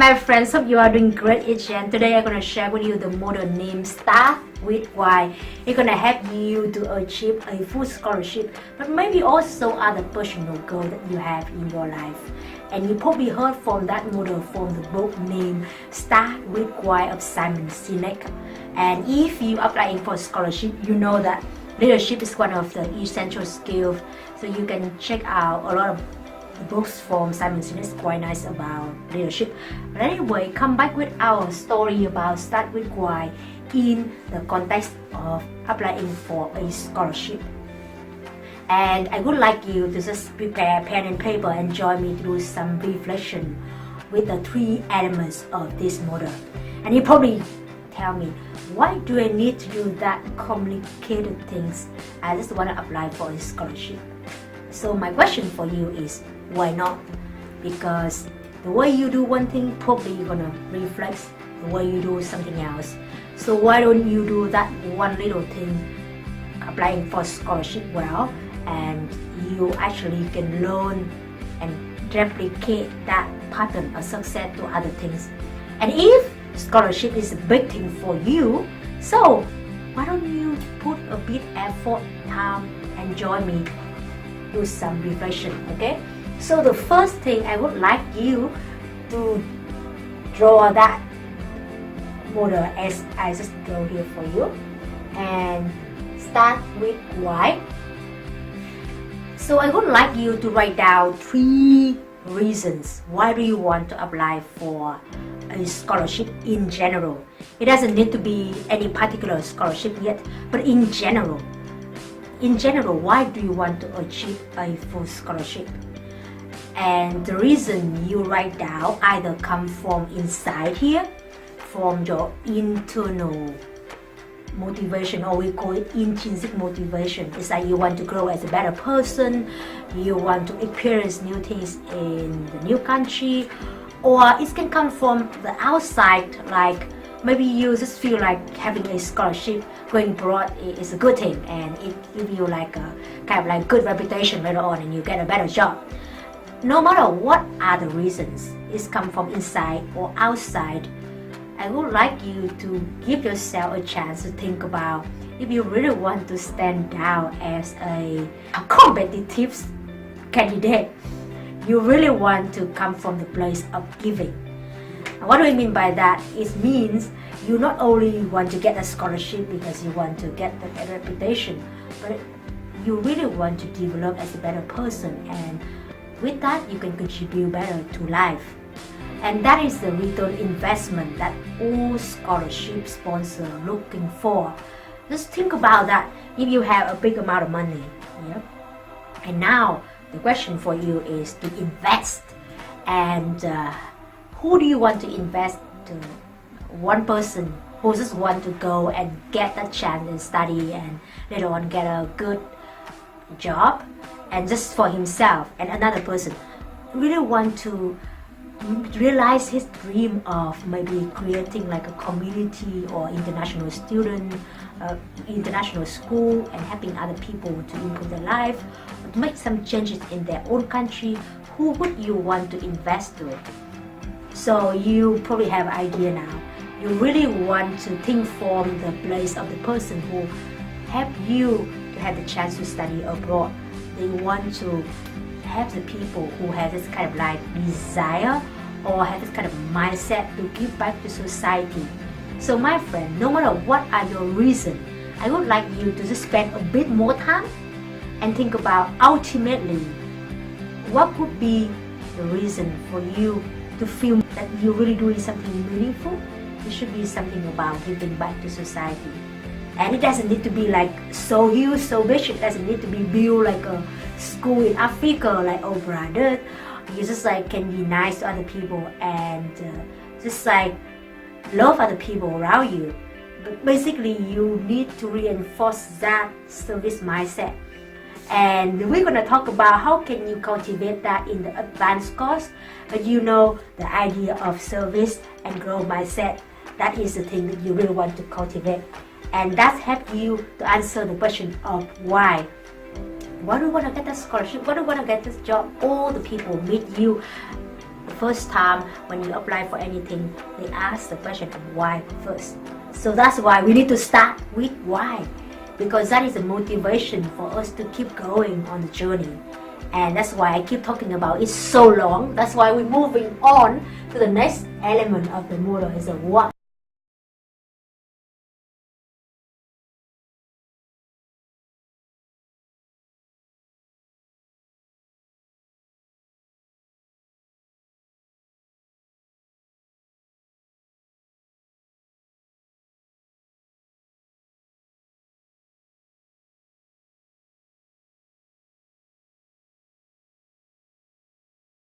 my friends, hope you are doing great each and today I'm gonna share with you the model named Start with Why. It's gonna help you to achieve a full scholarship, but maybe also other personal goal that you have in your life. And you probably heard from that model from the book named Start with Why of Simon Sinek. And if you applying for scholarship, you know that leadership is one of the essential skills. So you can check out a lot of books from Simon Sinek is quite nice about leadership. But anyway, come back with our story about Start with Why in the context of applying for a scholarship. And I would like you to just prepare pen and paper and join me to do some reflection with the three elements of this model. And you probably tell me, why do I need to do that complicated things? I just want to apply for a scholarship. So my question for you is, why not? Because the way you do one thing probably gonna reflect the way you do something else. So why don't you do that one little thing, applying for scholarship well, and you actually can learn and replicate that pattern of success to other things. And if scholarship is a big thing for you, so why don't you put a bit effort, time, and join me do some reflection, okay? So the first thing I would like you to draw that model as I just draw here for you, and start with why. So I would like you to write down 3 reasons why do you want to apply for a scholarship in general. It doesn't need to be any particular scholarship yet, but in general, why do you want to achieve a full scholarship? And the reason you write down either come from inside here, from your internal motivation, or we call it intrinsic motivation. It's like you want to grow as a better person, you want to experience new things in the new country, or it can come from the outside, like maybe you just feel like having a scholarship, going abroad is a good thing, and it gives you like a kind of like good reputation later on, and you get a better job. No matter what are the reasons, it's come from inside or outside, I would like you to give yourself a chance to think about if you really want to stand out as a competitive candidate. You really want to come from the place of giving. What do I mean by that? It means you not only want to get a scholarship because you want to get the reputation, but you really want to develop as a better person, and with that you can contribute better to life. And that is the return investment that all scholarship sponsors are looking for. Just think about that. If you have a big amount of money, yeah, and now the question for you is to invest. And who do you want to invest to? One person who just want to go and get that chance and study and later on get a good job and just for himself, and another person really want to realize his dream of maybe creating like a community or international student, international school, and helping other people to improve their life, to make some changes in their own country. Who would you want to invest to? So you probably have an idea now. You really want to think from the place of the person who help you to have the chance to study abroad. They want to have the people who have this kind of like desire or have this kind of mindset to give back to society. So my friend, no matter what are your reasons, I would like you to just spend a bit more time and think about ultimately what could be the reason for you to feel that you're really doing something meaningful. It should be something about giving back to society. And it doesn't need to be like so huge, so big. It doesn't need to be built like a school in Africa, like Oprah did. You just like can be nice to other people and just like love other people around you. But basically, you need to reinforce that service mindset. And we're gonna talk about how can you cultivate that in the advanced course. But you know the idea of service and growth mindset. That is the thing that you really want to cultivate. And that helps you to answer the question of why. Why do you want to get that scholarship? Why do you want to get this job? All the people meet you the first time when you apply for anything, they ask the question of why first. So that's why we need to start with why, because that is the motivation for us to keep going on the journey. And that's why I keep talking about it so long. That's why we're moving on to the next element of the model is a what.